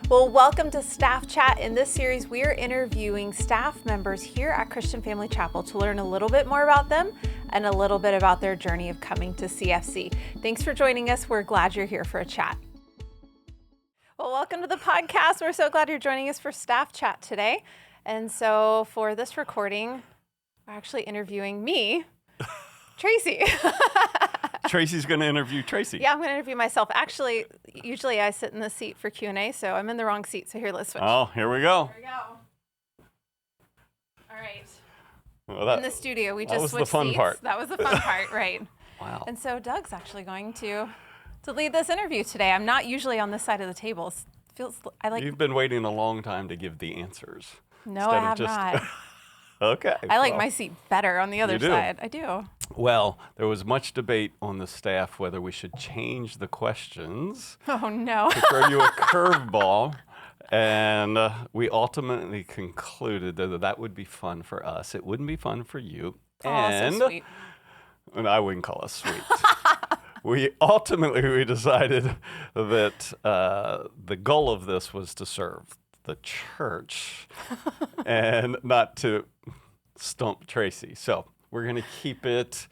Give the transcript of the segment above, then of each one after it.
Well, welcome to Staff Chat. In this series, we are interviewing staff members here at Christian Family Chapel to learn a little bit more about them and a little bit about their journey of coming to CFC. Thanks for joining us. We're glad you're here for a chat. Well, welcome to the podcast. We're so glad you're joining us for Staff Chat today. And so for this recording, we're actually interviewing me, Tracy. Tracy's going to interview Tracy. Yeah, I'm going to interview myself. Actually, usually I sit in the seat for Q&A, so I'm in the wrong seat. So here, let's switch. Oh, here we go. Here we go. All right. Well, in the studio, we just that was switched the fun seats. part. That was the fun part, right? Wow. And so Doug's actually going to lead this interview today. I'm not usually on this side of the table. You've been waiting a long time to give the answers. No, I have not. Okay. I like my seat better on the other side. I do. Well, there was much debate on the staff whether we should change the questions. Oh, no. To throw you a curveball. And we ultimately concluded that would be fun for us. It wouldn't be fun for you. Oh, so sweet. And I wouldn't call us sweet. We decided that the goal of this was to serve the church and not to stump Tracy. So we're going to keep it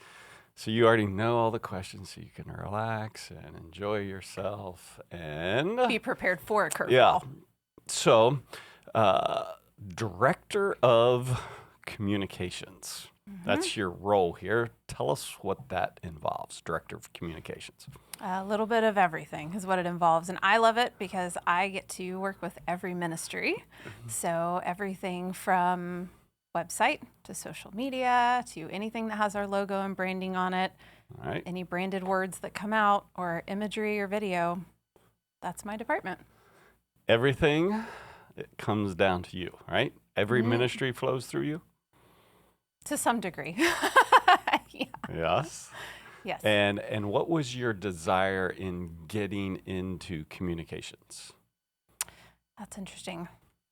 so you already know all the questions so you can relax and enjoy yourself and be prepared for a curveball. Yeah. So, Director of Communications. Mm-hmm. That's your role here. Tell us what that involves, Director of Communications. A little bit of everything is what it involves. And I love it because I get to work with every ministry. Mm-hmm. So everything from website to social media to anything that has our logo and branding on it. All right. Any branded words that come out or imagery or video, that's my department. Everything, it comes down to you, right? Every ministry flows through you? To some degree. Yeah. Yes. Yes. And what was your desire in getting into communications? That's interesting.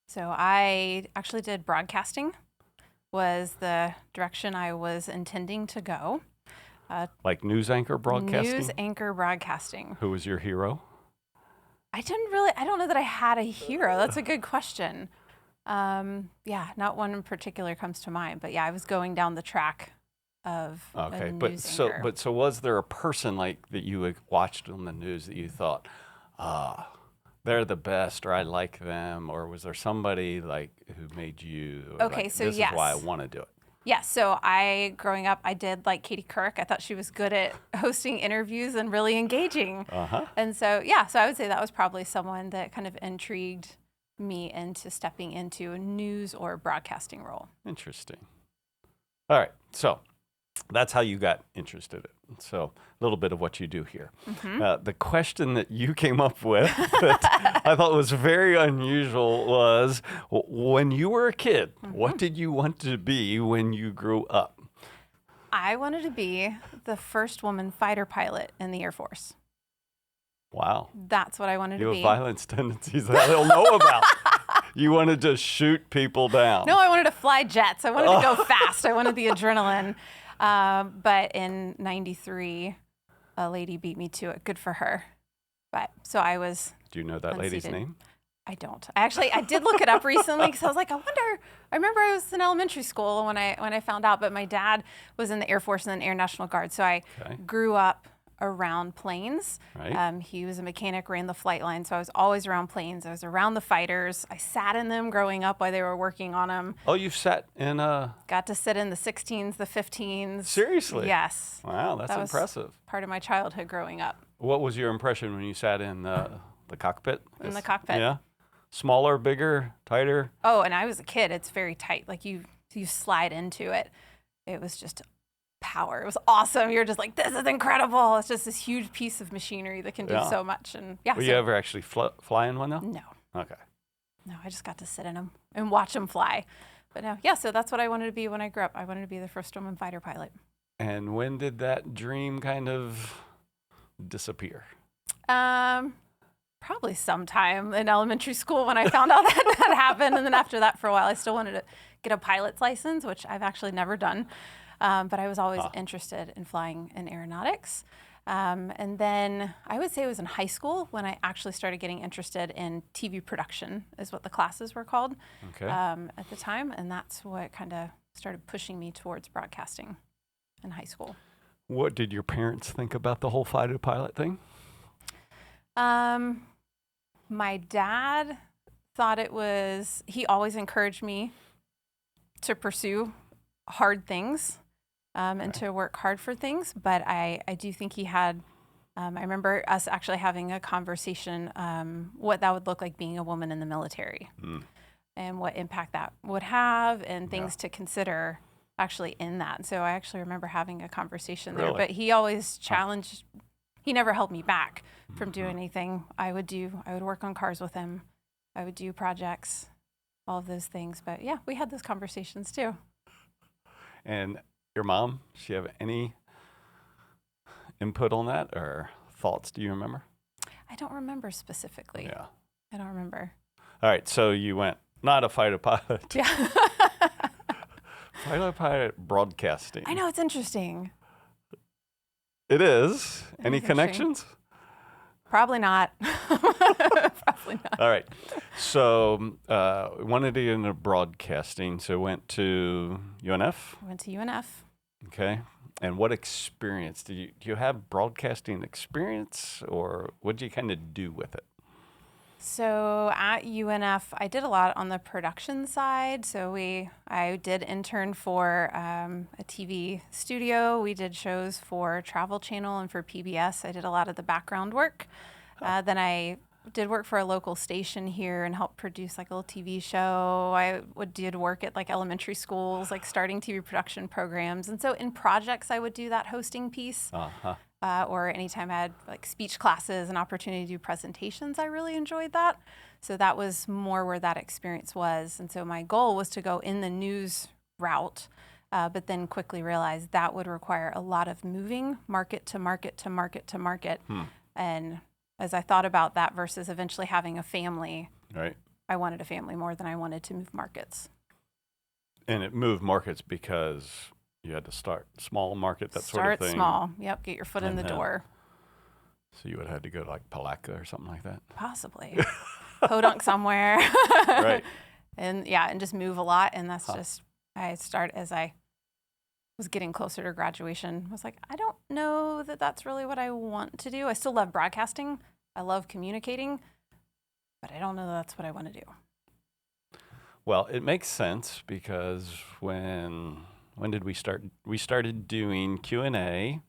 So I actually did broadcasting, was the direction I was intending to go. Like news anchor broadcasting? News anchor broadcasting. Who was your hero? I don't know that I had a hero. That's a good question. Not one in particular comes to mind, but yeah, I was going down the track of a news anchor. So was there a person like that you had watched on the news that you thought, they're the best, or I like them, or was there somebody like who made you this is why I want to do it? Yeah, so growing up, I did like Katie Couric. I thought she was good at hosting interviews and really engaging. Uh-huh. And so I would say that was probably someone that kind of intrigued me into stepping into a news or broadcasting role. Interesting. All right, so that's how you got interested in it. So a little bit of what you do here. Mm-hmm. The question that you came up with that I thought was very unusual was, when you were a kid, what did you want to be when you grew up? I wanted to be the first woman fighter pilot in the Air Force. Wow. That's what I wanted to be. You have violence tendencies that I don't know about. You wanted to shoot people down. No, I wanted to fly jets. I wanted to go fast. I wanted the adrenaline. But in 93, a lady beat me to it. Good for her. But so I was. Do you know that lady's name? I don't. I did look it up recently because I was like, I remember I was in elementary school when I found out, but my dad was in the Air Force and then Air National Guard. So I grew up around planes. Right. He was a mechanic, ran the flight line, so I was always around planes. I was around the fighters. I sat in them growing up while they were working on them. Oh, you've sat in Got to sit in the 16s, the 15s. Seriously? Yes. Wow, that's impressive. Part of my childhood growing up. What was your impression when you sat in the cockpit? In the cockpit. Yeah. Smaller, bigger, tighter? Oh, and I was a kid. It's very tight. Like you slide into it. It was just power. It was awesome. You're just like, this is incredible. It's just this huge piece of machinery that can do so much. And Were you ever actually fly in one though? No. Okay. No, I just got to sit in them and watch them fly. But no, so that's what I wanted to be when I grew up. I wanted to be the first woman fighter pilot. And when did that dream kind of disappear? Probably sometime in elementary school when I found out that happened. And then after that, for a while, I still wanted to get a pilot's license, which I've actually never done. But I was always interested in flying in aeronautics. And then I would say it was in high school when I actually started getting interested in TV production, is what the classes were called at the time. And that's what kind of started pushing me towards broadcasting in high school. What did your parents think about the whole fighter pilot thing? My dad thought he always encouraged me to pursue hard things and to work hard for things. But I do think he had, I remember us actually having a conversation what that would look like being a woman in the military and what impact that would have and things to consider actually in that. So I actually remember having a conversation there, but he always challenged, he never held me back from doing anything. I would work on cars with him. I would do projects, all of those things. But yeah, we had those conversations too. And your mom, does she have any input on that or thoughts? Do you remember? I don't remember specifically. Yeah. I don't remember. All right. So you went, not a fighter pilot. Yeah. Fighter pilot broadcasting. I know, it's interesting. It is. Any connections? Probably not. Probably not. All right. So wanted to get into broadcasting, so went to UNF? I went to UNF. Okay. And what experience? Do you have broadcasting experience, or what did you kind of do with it? So at UNF, I did a lot on the production side. So I did intern for a TV studio. We did shows for Travel Channel and for PBS. I did a lot of the background work. Then I did work for a local station here and helped produce like a little TV show. I did work at like elementary schools, like starting TV production programs. And so in projects, I would do that hosting piece. Or anytime I had like speech classes and opportunity to do presentations, I really enjoyed that. So that was more where that experience was. And so my goal was to go in the news route, but then quickly realized that would require a lot of moving market to market to market to market. And as I thought about that versus eventually having a family, right, I wanted a family more than I wanted to move markets. And it moved markets because you had to start small market, that sort of thing. Start small. Yep. Get your foot in the door. So you would have had to go to like Palatka or something like that? Possibly. Podunk somewhere. Right. And just move a lot. And that's just, as I was getting closer to graduation, I was like, I don't know that that's really what I want to do. I still love broadcasting. I love communicating, but I don't know that that's what I want to do. Well, it makes sense because when did we start? We started doing Q&A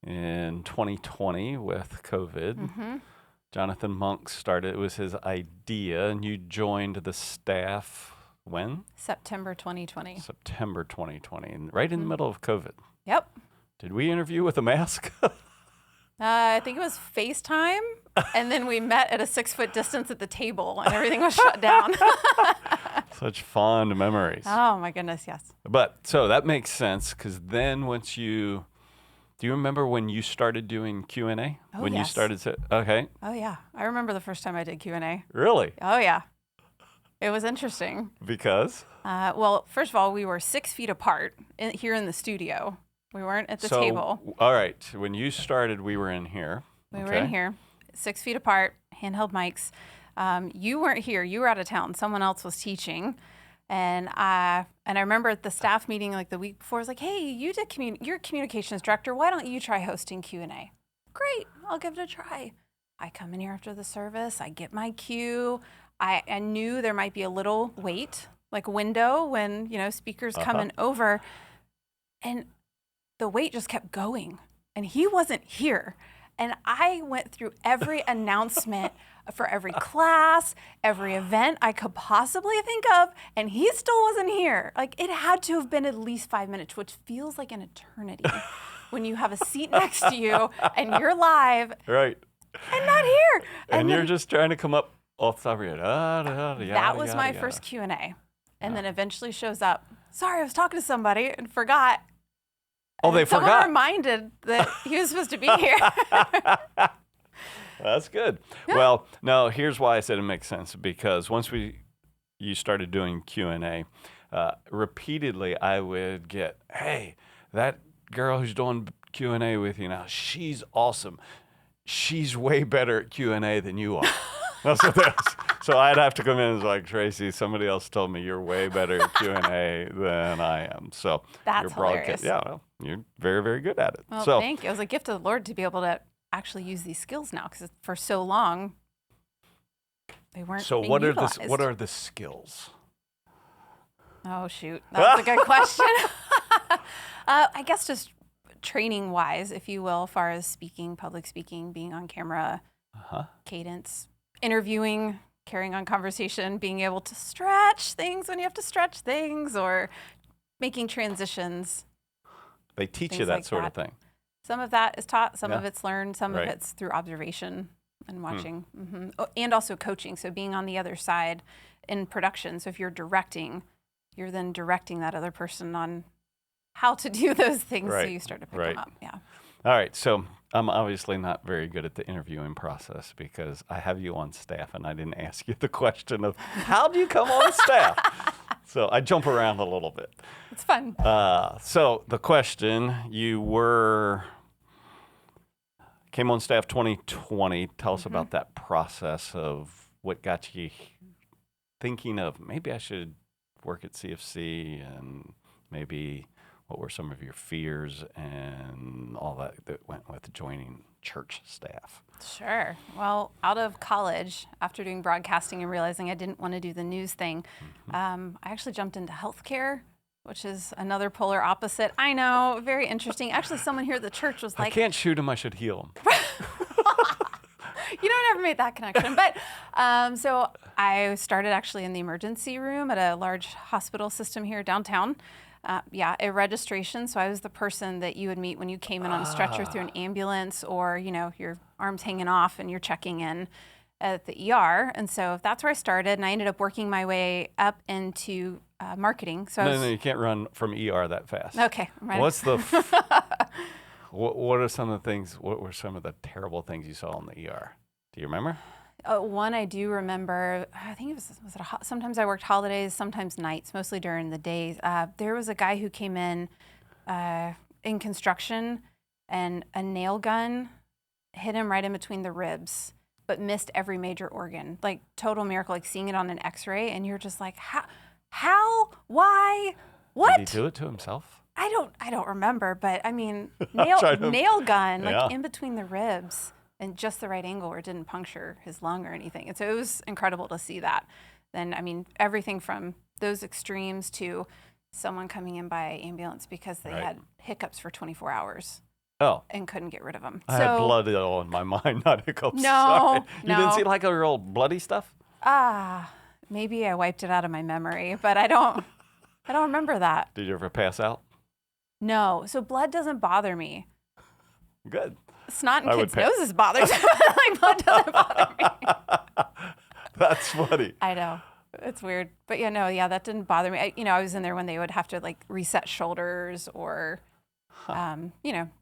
in 2020 with COVID. Jonathan Monk started, it was his idea, and you joined the staff when? September 2020. September 2020, and right in the middle of COVID. Yep. Did we interview with a mask? I think it was FaceTime, and then we met at a 6-foot distance at the table, and everything was shut down. Such fond memories. Oh, my goodness, yes. But, so that makes sense, because then once do you remember when you started doing Q&A? Oh, when yes. you started okay. Oh, yeah. I remember the first time I did Q&A. Really? Oh, yeah. It was interesting. Because? Well, first of all, we were 6 feet apart here in the studio. We weren't at the table. All right. When you started, we were in here. We were in here, 6 feet apart, handheld mics. You weren't here. You were out of town. Someone else was teaching. And I remember at the staff meeting like the week before, I was like, hey, you're a communications director. Why don't you try hosting Q&A? Great. I'll give it a try. I come in here after the service. I get my cue. I knew there might be a little wait, like window when, speakers coming over. And the wait just kept going. And he wasn't here. And I went through every announcement for every class, every event I could possibly think of, and he still wasn't here. Like, it had to have been at least 5 minutes, which feels like an eternity when you have a seat next to you and you're live. Right. And not here. And you're just trying to come up off the top of your head. That was my first Q&A. And then eventually shows up, sorry, I was talking to somebody and forgot. Oh, they Someone forgot. reminded that he was supposed to be here. That's good. Yeah. Well, no, here's why I said it makes sense. Because once you started doing Q&A, repeatedly I would get, hey, that girl who's doing Q&A with you now. She's awesome. She's way better at Q&A than you are. That's what that was. So I'd have to come in and be like, Tracy, somebody else told me you're way better at Q&A than I am. So That's hilarious. Yeah, well, you're very, very good at it. Well, so thank you. It was a gift of the Lord to be able to actually use these skills now, because for so long they weren't. So being what utilized. what are the skills? Oh shoot, that was a good question. I guess just training wise, if you will, as far as speaking, public speaking, being on camera, cadence, interviewing, carrying on conversation, being able to stretch things when you have to stretch things, or making transitions. They teach you that sort of thing. Some of that is taught, some of it's learned, some Right. of it's through observation and watching. Oh, and also coaching, so being on the other side in production. So if you're directing, you're then directing that other person on how to do those things, Right. so you start to pick Right. them up. Yeah. All right, so I'm obviously not very good at the interviewing process because I have you on staff and I didn't ask you the question of how do you come on staff? So I jump around a little bit. It's fun. So the question, you came on staff 2020. Tell us about that process of what got you thinking of maybe I should work at CFC, and maybe what were some of your fears and all that went with joining church staff? Sure. Well, out of college, after doing broadcasting and realizing I didn't want to do the news thing, I actually jumped into healthcare, which is another polar opposite. I know, very interesting. Actually, someone here at the church was like, I can't shoot him, I should heal him. you know, I never made that connection. But so I started actually in the emergency room at a large hospital system here downtown. A registration. So I was the person that you would meet when you came in on a stretcher through an ambulance, or, you know, your arm's hanging off and you're checking in at the ER. And so that's where I started. And I ended up working my way up into marketing. So No, you can't run from ER that fast. Okay. I'm ready. What's the, what are some of the things, what were some of the terrible things you saw in the ER? Do you remember? One I do remember, I think it was sometimes I worked holidays, sometimes nights, mostly during the days. There was a guy who came in construction, and a nail gun hit him right in between the ribs, but missed every major organ. Like total miracle, like seeing it on an x-ray, and you're just like, how, why, what? Did he do it to himself? I don't remember, but I mean, nail gun, like in between the ribs. And just the right angle where it didn't puncture his lung or anything. And so it was incredible to see that. Then, I mean, everything from those extremes to someone coming in by ambulance because they had hiccups for 24 hours. Oh. And couldn't get rid of them. I had blood all in my mind, not hiccups. No, Sorry. no. You didn't see like a real bloody stuff? Maybe I wiped it out of my memory, but I don't remember that. Did you ever pass out? No. So blood doesn't bother me. Good. Snot in kids' noses bothers me. Like blood doesn't bother me. That's funny. I know. It's weird. But that didn't bother me. I was in there when they would have to like reset shoulders or,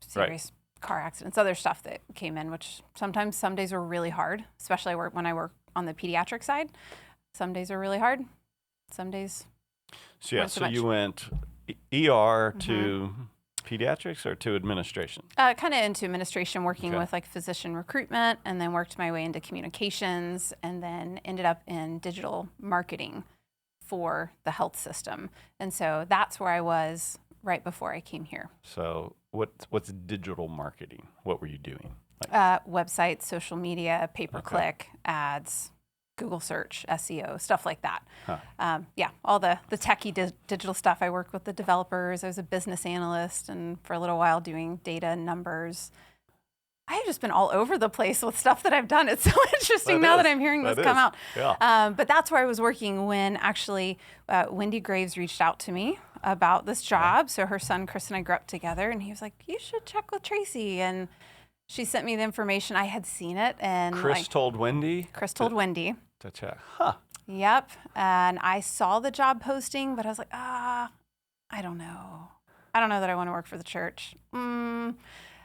serious car accidents, other stuff that came in, which some days were really hard, especially when I work on the pediatric side. Some days are really hard. Some days. So you went ER to pediatrics or to administration? Kind of into administration, working with like physician recruitment, and then worked my way into communications, and then ended up in digital marketing for the health system. And so that's where I was right before I came here. So what's digital marketing? What were you doing? Websites, social media, pay-per-click, ads, Google search, SEO, stuff like that. All the techie digital stuff. I worked with the developers. I was a business analyst, and for a little while doing data and numbers. I've just been all over the place with stuff that I've done. It's so interesting that I'm hearing this come out. Yeah. But that's where I was working when actually Wendy Graves reached out to me about this job. So her son, Chris, and I grew up together, and he was like, you should check with Tracy. And she sent me the information. I had seen it. And Chris told Wendy to check. Yep. And I saw the job posting, but I was like, I don't know. I don't know that I want to work for the church.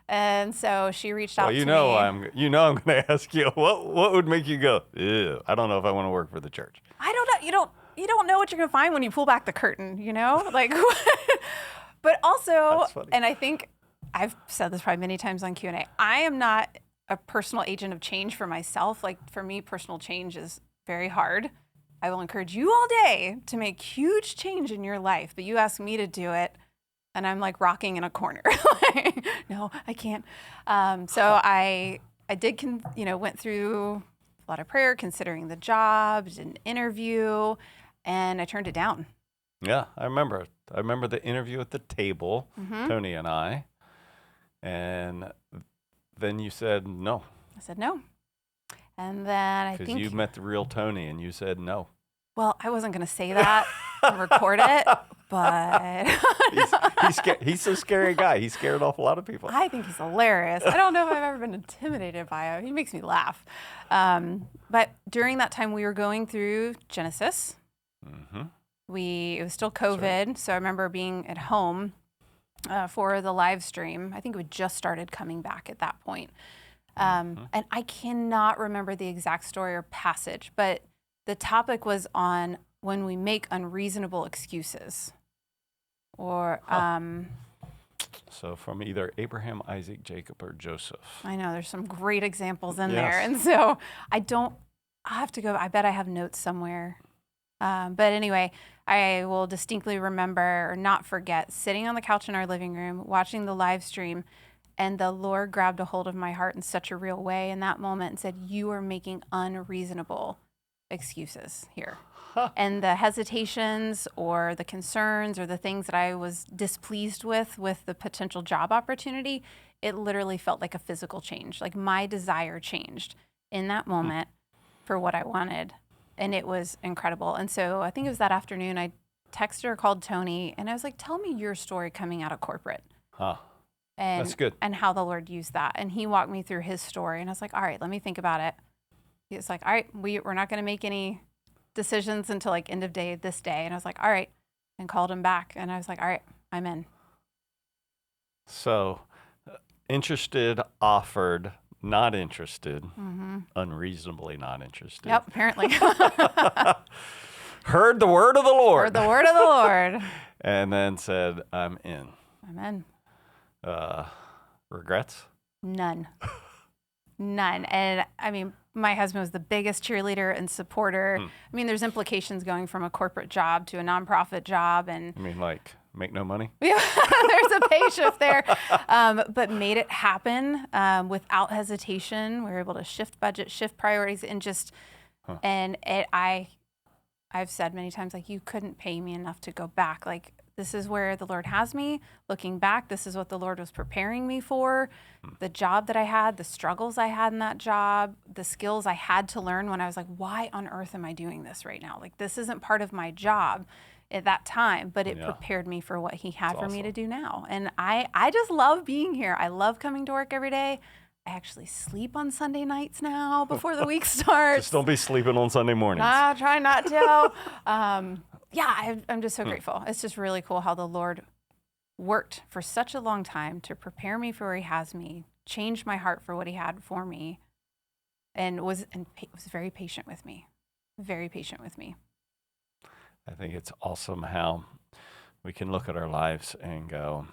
And so she reached out to me. I'm going to ask you, what would make you go, ew, I don't know if I want to work for the church? I don't know. You don't know what you're going to find when you pull back the curtain, Like, but also, and I think I've said this probably many times on Q&A. I am not a personal agent of change for myself. Like for me, personal change is very hard. I will encourage you all day to make huge change in your life, but you ask me to do it, and I'm like rocking in a corner. Like, no, I can't. So I did, went through a lot of prayer, considering the job, did an interview, and I turned it down. Yeah, I remember. I remember the interview at the table, Tony and I, and then you said no. I said no. And then I think... Because you met the real Tony and you said no. Well, I wasn't going to say that and record it, but... he's a scary guy. He scared off a lot of people. I think he's hilarious. I don't know if I've ever been intimidated by him. He makes me laugh. But during that time, we were going through Genesis. Mm-hmm. It was still COVID, right. So I remember being at home for the live stream. I think we just started coming back at that point. And I cannot remember the exact story or passage, but the topic was on when we make unreasonable excuses. Or so from either Abraham, Isaac, Jacob, or Joseph. I know there's some great examples in there. And so I'll have to go, I bet I have notes somewhere. But anyway, I will distinctly remember or not forget sitting on the couch in our living room, watching the live stream, and the Lord grabbed a hold of my heart in such a real way in that moment and said, you are making unreasonable excuses here. And the hesitations or the concerns or the things that I was displeased with the potential job opportunity, it literally felt like a physical change. Like my desire changed in that moment for what I wanted. And it was incredible. And so I think it was that afternoon I texted or called Tony and I was like, tell me your story coming out of corporate. And, that's good. And how the Lord used that. And he walked me through his story. And I was like, all right, let me think about it. He's like, all right, we're not going to make any decisions until like end of day this day. And I was like, all right, and called him back. And I was like, all right, I'm in. So interested, offered, not interested, unreasonably not interested. Yep, apparently. Heard the word of the Lord. Heard the word of the Lord. And then said, I'm in. I'm in. Regrets? None. And I mean, my husband was the biggest cheerleader and supporter. I mean, there's implications going from a corporate job to a nonprofit job. And I mean, like, make no money? Yeah, there's a pay shift there. But made it happen without hesitation. We were able to shift budget, shift priorities, and just, and I've said many times, like, you couldn't pay me enough to go back. Like, this is where the Lord has me. Looking back, this is what the Lord was preparing me for. The job that I had, the struggles I had in that job, the skills I had to learn when I was like, why on earth am I doing this right now? Like, this isn't part of my job at that time, but it prepared me for what he had for me to do now. And I just love being here. I love coming to work every day. I actually sleep on Sunday nights now before the week starts. Just don't be sleeping on Sunday mornings. I try not to. I'm just so grateful. It's just really cool how the Lord worked for such a long time to prepare me for where he has me, changed my heart for what he had for me, and was very patient with me. Very patient with me. I think it's awesome how we can look at our lives and go,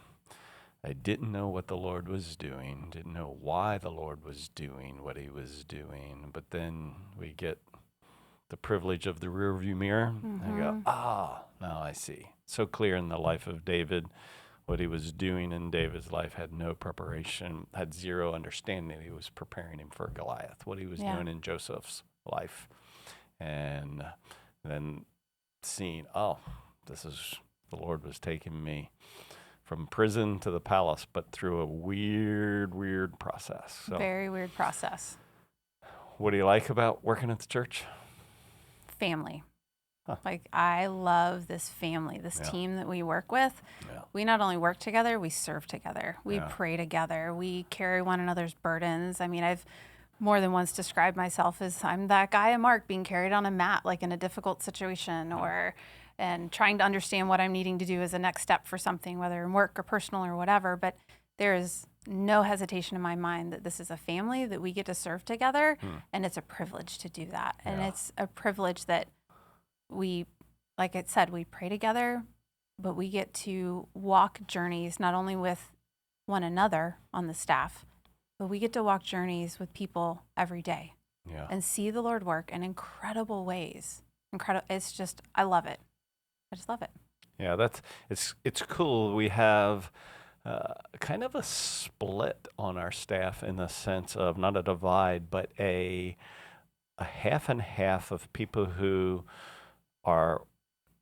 I didn't know what the Lord was doing, didn't know why the Lord was doing what he was doing, but then we get the privilege of the rearview mirror and go, now I see. So clear in the life of David, what he was doing in David's life had no preparation, had zero understanding. He was preparing him for Goliath, what he was doing in Joseph's life. And then seeing, this is, the Lord was taking me from prison to the palace, but through a weird process. So, very weird process. What do you like about working at the church? Family. Like, I love this family, this team that we work with. We not only work together, we serve together. We pray together. We carry one another's burdens. I mean, I've more than once described myself as I'm that guy at Mark being carried on a mat, like in a difficult situation, and trying to understand what I'm needing to do as a next step for something, whether in work or personal or whatever. But there is no hesitation in my mind that this is a family that we get to serve together, and it's a privilege to do that. And it's a privilege that we, like I said, we pray together, but we get to walk journeys not only with one another on the staff, but we get to walk journeys with people every day and see the Lord work in incredible ways. It's just, I love it. I just love it. Yeah, it's cool. We have kind of a split on our staff in the sense of not a divide, but a half and half of people who are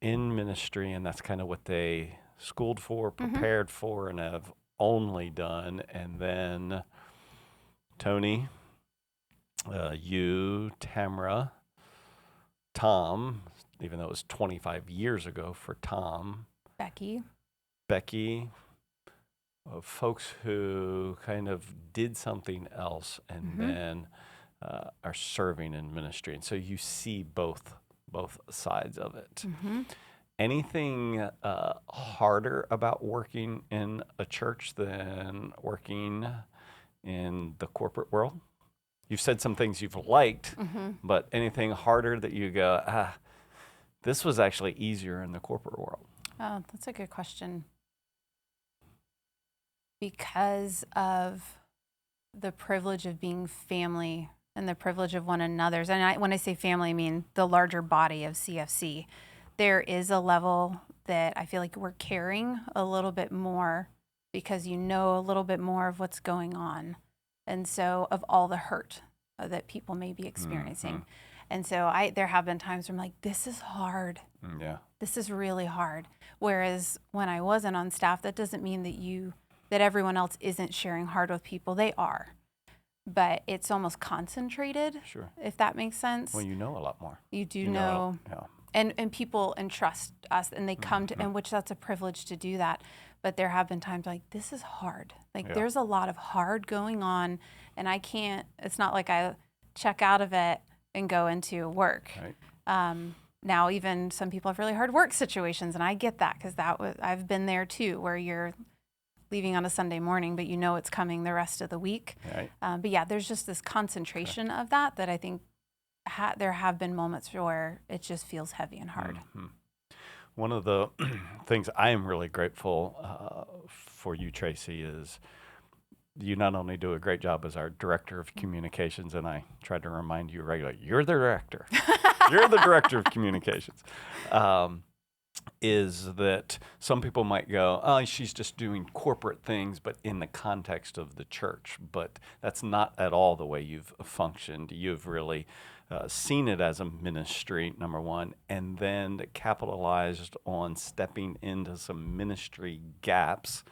in ministry, and that's kind of what they schooled for, prepared for, and have only done. And then Tony, you, Tamara, Tom, even though it was 25 years ago for Tom. Becky, folks who kind of did something else and then are serving in ministry. And so you see both sides of it. Anything harder about working in a church than working in the corporate world? You've said some things you've liked, but anything harder that you go, this was actually easier in the corporate world? Oh, that's a good question. Because of the privilege of being family and the privilege of one another's, and when I say family, I mean the larger body of CFC, there is a level that I feel like we're carrying a little bit more because you know a little bit more of what's going on. And so of all the hurt that people may be experiencing. And so there have been times where I'm like, this is hard. This is really hard. Whereas when I wasn't on staff, that doesn't mean that everyone else isn't sharing hard with people. They are. But it's almost concentrated, if that makes sense. Well, you know a lot more. You do know. And people entrust us, and they come to, and which that's a privilege to do that. But there have been times like, this is hard. Like there's a lot of hard going on, and I can't, it's not like I check out of it and go into work. Now, even some people have really hard work situations, and I get that because I've been there too, where you're leaving on a Sunday morning, but you know it's coming the rest of the week. But yeah, there's just this concentration of that I think there have been moments where it just feels heavy and hard. One of the things I am really grateful for you, Tracy, is you not only do a great job as our director of communications, and I try to remind you regularly, you're the director. You're the director of communications. Is that some people might go, oh, she's just doing corporate things, but in the context of the church. But that's not at all the way you've functioned. You've really seen it as a ministry, number one, and then capitalized on stepping into some ministry gaps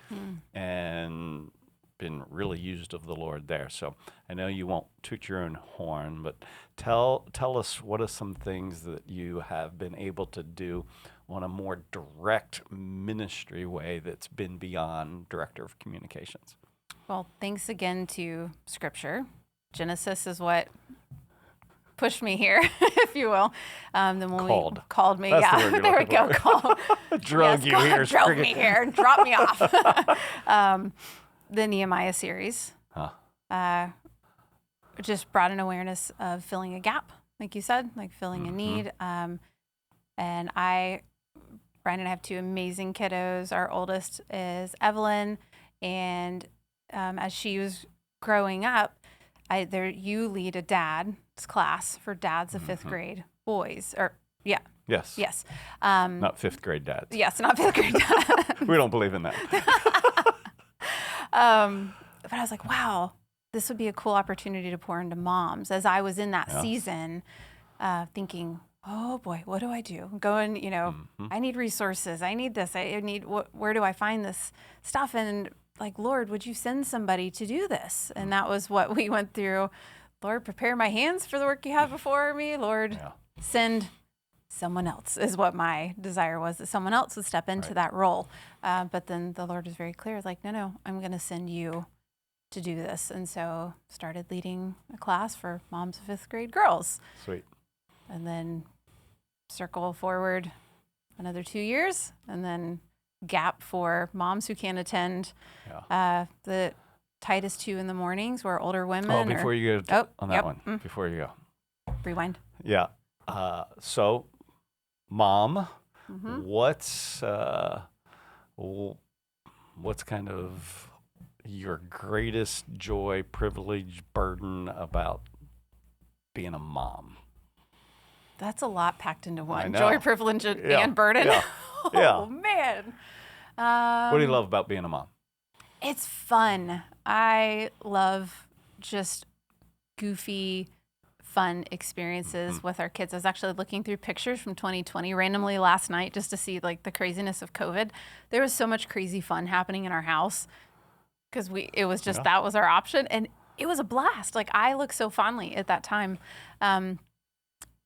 and been really used of the Lord there. So I know you won't toot your own horn, but tell us what are some things that you have been able to do on a more direct ministry way that's been beyond director of communications. Well, thanks again to Scripture. Genesis is what pushed me here, if you will. Called me. That's yeah, there we go. Called. Drug you here. Drove me here. Dropped me off. The Nehemiah series just brought an awareness of filling a gap, like you said, like filling a need. And Brian and I have two amazing kiddos. Our oldest is Evelyn, and as she was growing up, you lead a dad's class for dads of fifth grade boys, Yes. Not fifth grade dads. Yes, not fifth grade dads. We don't believe in that. But I was like, wow, this would be a cool opportunity to pour into moms. As I was in that season, thinking, oh boy, what do I do? Going, I need resources. I need this. I need, where do I find this stuff? And like, Lord, would you send somebody to do this? And that was what we went through. Lord, prepare my hands for the work you have before me. Lord, send someone else is what my desire was, that someone else would step into that role. But then the Lord was very clear, like, no, I'm going to send you to do this. And so started leading a class for moms of fifth grade girls. Sweet. And then circle forward another 2 years, and then gap for moms who can't attend the Titus 2 in the mornings, where older women. Oh, before you go on that one, before you go. Rewind. Yeah. So, Mom, what's kind of your greatest joy, privilege, burden about being a mom? That's a lot packed into one. know. Joy, privilege, and burden. Yeah. Oh, Yeah. man. What do you love about being a mom? It's fun. I love just goofy, fun experiences with our kids. I was actually looking through pictures from 2020 randomly last night just to see like the craziness of COVID. There was so much crazy fun happening in our house because it was just that was our option, and it was a blast. Like I look so fondly at that time.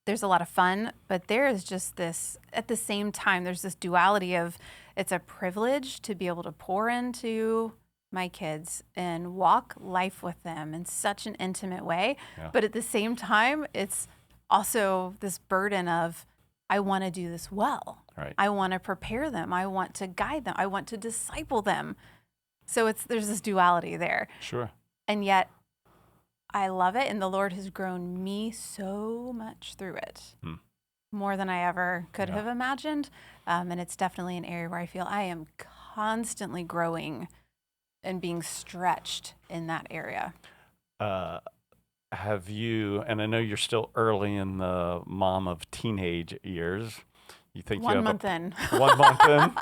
There's a lot of fun, but there is just this, at the same time, there's this duality of it's a privilege to be able to pour into my kids and walk life with them in such an intimate way. Yeah. But at the same time, it's also this burden of, I want to do this well. Right. I want to prepare them. I want to guide them. I want to disciple them. So there's this duality there. Sure. And yet, I love it, and the Lord has grown me so much through it, more than I ever could have imagined. And it's definitely an area where I feel I am constantly growing and being stretched in that area. Have you, and I know you're still early in the mom of teenage years. You think 1 month in. 1 month in?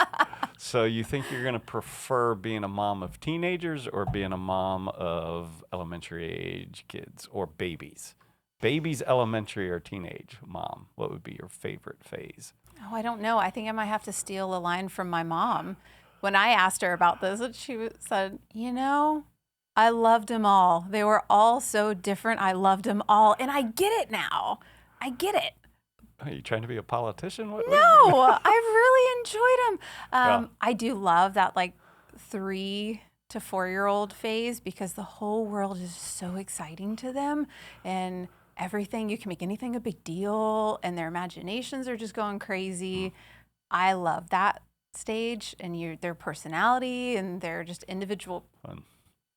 So you think you're going to prefer being a mom of teenagers or being a mom of elementary age kids or babies? Babies, elementary, or teenage mom? What would be your favorite phase? Oh, I don't know. I think I might have to steal a line from my mom. When I asked her about this, she said, I loved them all. They were all so different. I loved them all. And I get it now. I get it. Are you trying to be a politician? No, I really enjoyed them. I do love that 3 to 4-year-old phase because the whole world is so exciting to them, and everything, you can make anything a big deal, and their imaginations are just going crazy. I love that stage, and their personality and their just individual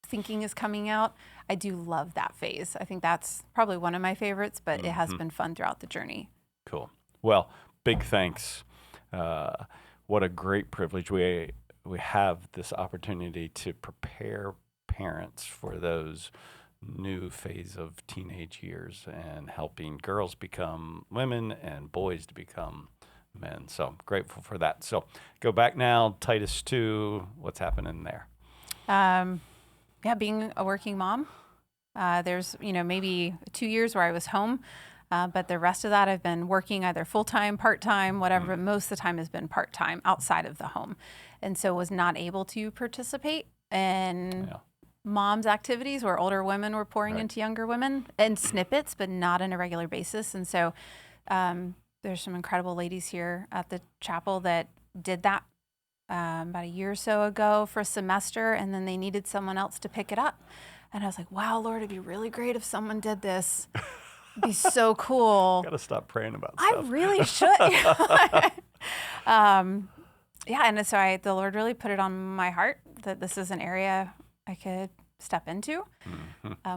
thinking is coming out. I do love that phase. I think that's probably one of my favorites, but it has been fun throughout the journey. Cool. Well, big thanks. What a great privilege. We have this opportunity to prepare parents for those new phase of teenage years and helping girls become women and boys to become men. So grateful for that. So go back now, Titus 2, what's happening there? Being a working mom. There's, maybe 2 years where I was home. But the rest of that, I've been working either full-time, part-time, whatever, but most of the time has been part-time outside of the home. And so was not able to participate in mom's activities where older women were pouring into younger women and snippets, but not on a regular basis. And so there's some incredible ladies here at the chapel that did that about a year or so ago for a semester, and then they needed someone else to pick it up. And I was like, wow, Lord, it'd be really great if someone did this. It'd be so cool. Got to stop praying about stuff. I really should. And so the Lord really put it on my heart that this is an area I could step into,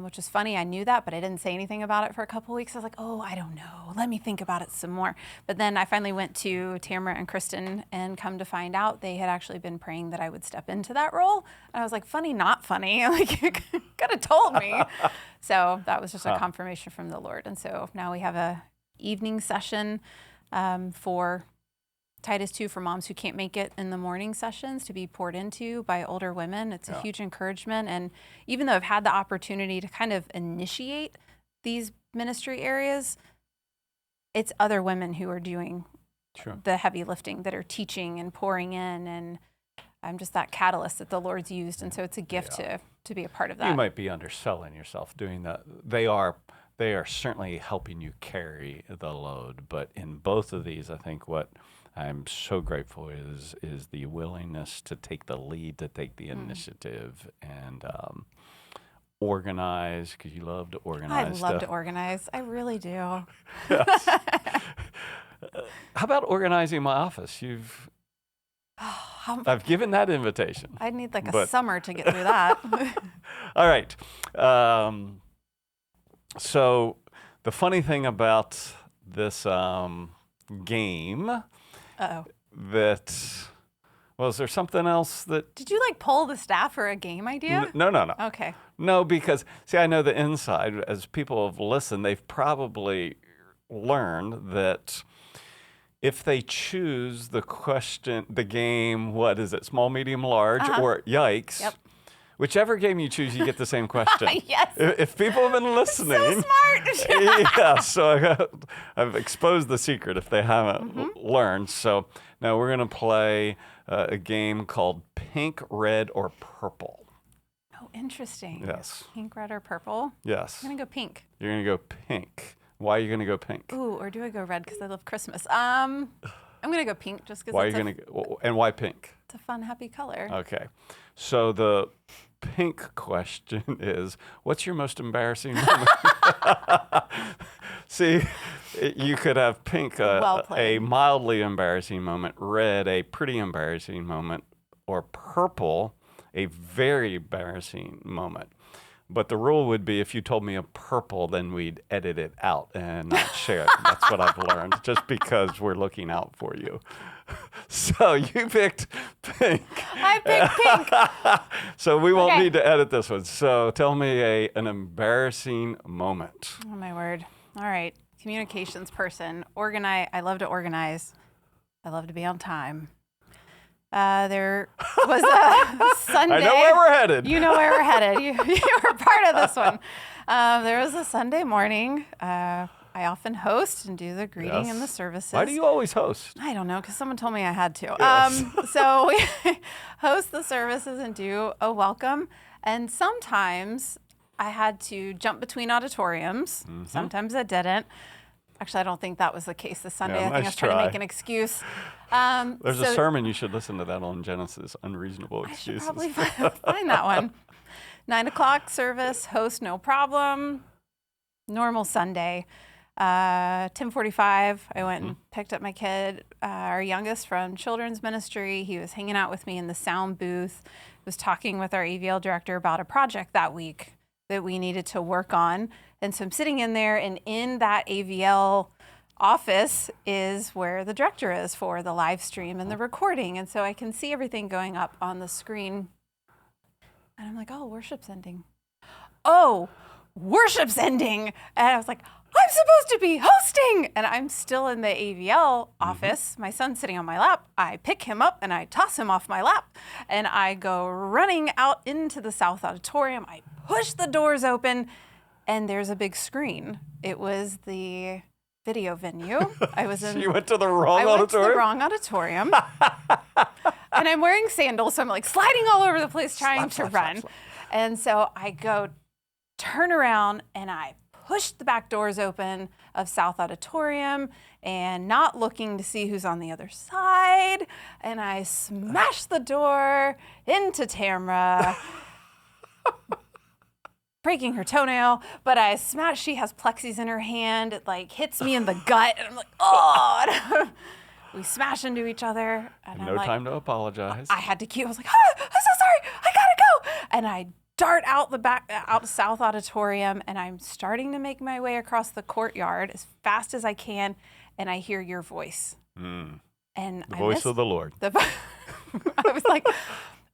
which is funny. I knew that, but I didn't say anything about it for a couple of weeks. I was like, oh, I don't know. Let me think about it some more. But then I finally went to Tamara and Kristen, and come to find out they had actually been praying that I would step into that role. And I was like, funny, not funny. Like, you could have told me. So that was just a confirmation from the Lord. And so now we have a evening session for Titus 2 for moms who can't make it in the morning sessions to be poured into by older women. It's a huge encouragement. And even though I've had the opportunity to kind of initiate these ministry areas, it's other women who are doing the heavy lifting, that are teaching and pouring in. And I'm just that catalyst that the Lord's used. And so it's a gift to be a part of that. You might be underselling yourself doing that. They are certainly helping you carry the load. But in both of these, I think what I'm so grateful is the willingness to take the lead, to take the initiative, and organize, because you love to organize. I love to organize. I really do. How about organizing my office? I've given that invitation. I'd need a summer to get through that. All right. So the funny thing about this game that Well, is there something else that? Did you like poll the staff for a game idea? No. Okay. No, because see, I know the inside. As people have listened, they've probably learned that if they choose the game, what is it, small, medium, large, or yikes? Yep. Whichever game you choose, you get the same question. Yes. If people have been listening. So smart. Yeah, so I've exposed the secret if they haven't learned. So now we're going to play a game called Pink, Red, or Purple. Oh, interesting. Yes. Pink, red, or purple? Yes. I'm going to go pink. You're going to go pink. Why are you going to go pink? Ooh, or do I go red because I love Christmas? I'm going to go pink just because Why are you going to go, and why pink? It's a fun, happy color. Okay. So the pink question is, what's your most embarrassing moment? See, you could have pink, a mildly embarrassing moment, red, a pretty embarrassing moment, or purple, a very embarrassing moment. But the rule would be if you told me a purple, then we'd edit it out and not share it. That's what I've learned, just because we're looking out for you. So you picked pink. I picked pink. So we won't need to edit this one. So tell me an embarrassing moment. Oh, my word. All right. Communications person. I love to organize. I love to be on time. There was a Sunday. I know where we're headed. You know where we're headed. You were part of this one. There was a Sunday morning. I often host and do the greeting and the services. Why do you always host? I don't know, because someone told me I had to. Yes. So we host the services and do a welcome. And sometimes I had to jump between auditoriums. Sometimes I didn't. Actually, I don't think that was the case this Sunday. Yeah, I think I was trying to make an excuse. There's a sermon. You should listen to that on Genesis, Unreasonable Excuses. I should probably find that one. 9 o'clock service, host, no problem. Normal Sunday. 10:45, I went and picked up my kid, our youngest, from children's ministry. He was hanging out with me in the sound booth, was talking with our AVL director about a project that week that we needed to work on. And so I'm sitting in there, and in that AVL office is where the director is for the live stream and the recording. And so I can see everything going up on the screen. And I'm like, oh, worship's ending. Oh, worship's ending. And I was like, I'm supposed to be hosting. And I'm still in the AVL office. My son's sitting on my lap. I pick him up and I toss him off my lap. And I go running out into the South Auditorium. I push the doors open, and there's a big screen. It was the video venue. I was in. You went to the wrong auditorium? I went to the wrong auditorium. And I'm wearing sandals, so I'm like sliding all over the place trying to run. And so I go turn around and I push the back doors open of South Auditorium, and not looking to see who's on the other side. And I smash the door into Tamra, breaking her toenail, but she has plexis in her hand. It like hits me in the gut, and I'm like, oh. We smash into each other. And no time to apologize. I had to cue. I was like, oh, I'm so sorry. I gotta go. And I dart out out South Auditorium, and I'm starting to make my way across the courtyard as fast as I can, and I hear your voice. And the voice of the Lord. I was like,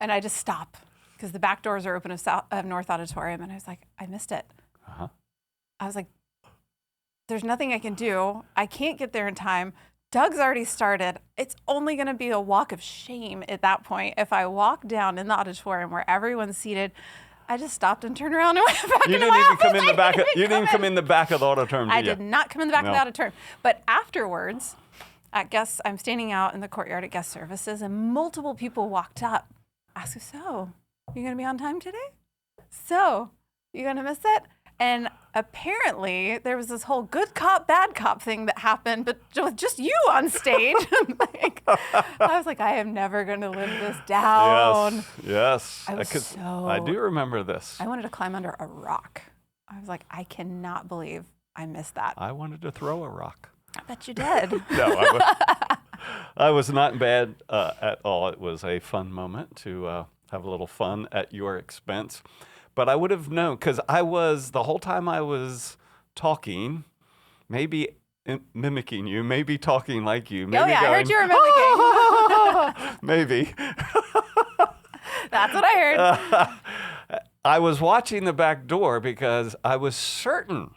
and I just stop because the back doors are open of North Auditorium, and I was like, I missed it. I was like, there's nothing I can do. I can't get there in time. Doug's already started. It's only going to be a walk of shame at that point if I walk down in the auditorium where everyone's seated. I just stopped and turned around and went back into my office. You didn't come in the back of the auditorium, I did not come in the back of the auditorium. But afterwards, I'm standing out in the courtyard at guest services, and multiple people walked up. Asked me, so, you going to be on time today? So, you going to miss it? And apparently, there was this whole good cop, bad cop thing that happened, but with just you on stage. I was like, I am never going to live this down. Yes. I do remember this. I wanted to climb under a rock. I was like, I cannot believe I missed that. I wanted to throw a rock. I bet you did. No, I was not bad at all. It was a fun moment to have a little fun at your expense. But I would have known, because the whole time I was talking, maybe mimicking you, maybe talking like you. Maybe I heard you were mimicking. Maybe. That's what I heard. I was watching the back door because I was certain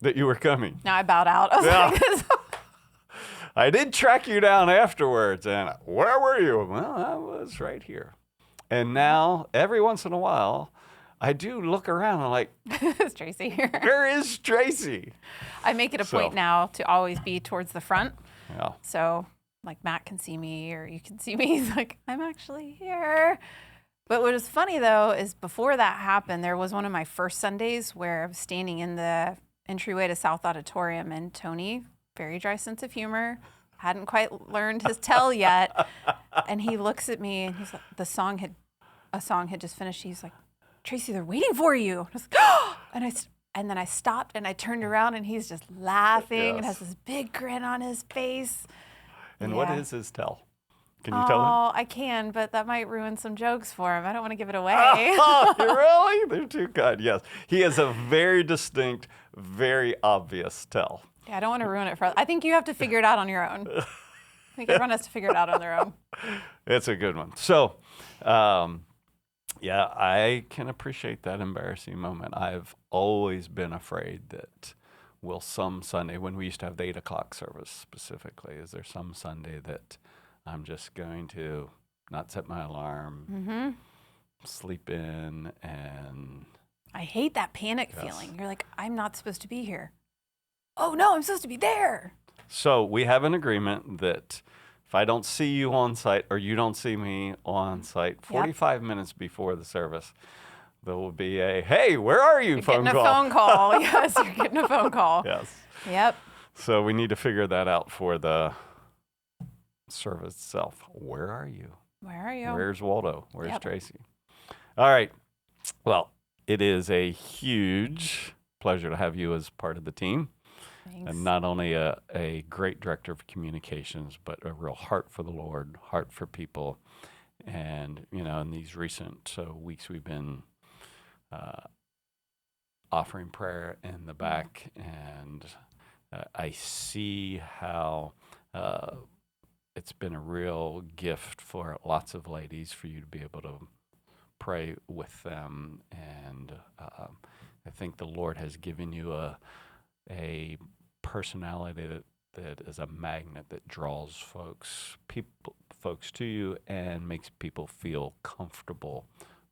that you were coming. Now I bowed out. I was like, I did track you down afterwards, and where were you? Well, I was right here. And now, every once in a while, I do look around and like, is Tracy here? where is Tracy? I make it a point now to always be towards the front. Yeah. So, like, Matt can see me or you can see me. He's like, I'm actually here. But what was funny, though, is before that happened, there was one of my first Sundays where I was standing in the entryway to South Auditorium, and Tony, very dry sense of humor, hadn't quite learned his tell yet. And he looks at me and he's like, a song had just finished. He's like, Tracy, they're waiting for you. And I was like, oh! And then I stopped and I turned around and he's just laughing and has this big grin on his face. And what is his tell? Can you tell him? Oh, I can, but that might ruin some jokes for him. I don't want to give it away. Oh, really? They're too kind. Yes. He has a very distinct, very obvious tell. Yeah, I don't want to ruin it for. I think you have to figure it out on your own. I think everyone has to figure it out on their own. It's a good one. So, yeah, I can appreciate that embarrassing moment. I've always been afraid that some Sunday, when we used to have the 8 o'clock service specifically, is there some Sunday that I'm just going to not set my alarm, sleep in, and... I hate that panic feeling. You're like, I'm not supposed to be here. Oh, no, I'm supposed to be there. So we have an agreement that if I don't see you on site or you don't see me on site 45 minutes before the service, there will be a, hey, where are you phone call. Getting a phone call. Yes, you're getting a phone call. Yes. Yep. So we need to figure that out for the service itself. Where are you? Where are you? Where's Waldo? Where's Tracy? All right. Well, it is a huge pleasure to have you as part of the team. Thanks. And not only a great director of communications, but a real heart for the Lord, heart for people. And, in these recent weeks, we've been offering prayer in the back. And I see how it's been a real gift for lots of ladies for you to be able to pray with them. And I think the Lord has given you a personality that is a magnet that draws folks to you and makes people feel comfortable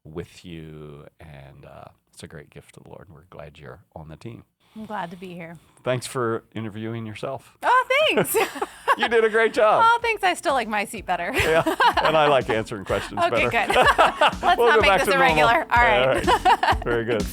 with you. And it's a great gift to the Lord. We're glad you're on the team. I'm glad to be here. Thanks for interviewing yourself. Oh, thanks. You did a great job. Oh, thanks. I still like my seat better. Yeah, and I like answering questions better. Okay, good. Let's not make this irregular. All right. Very good.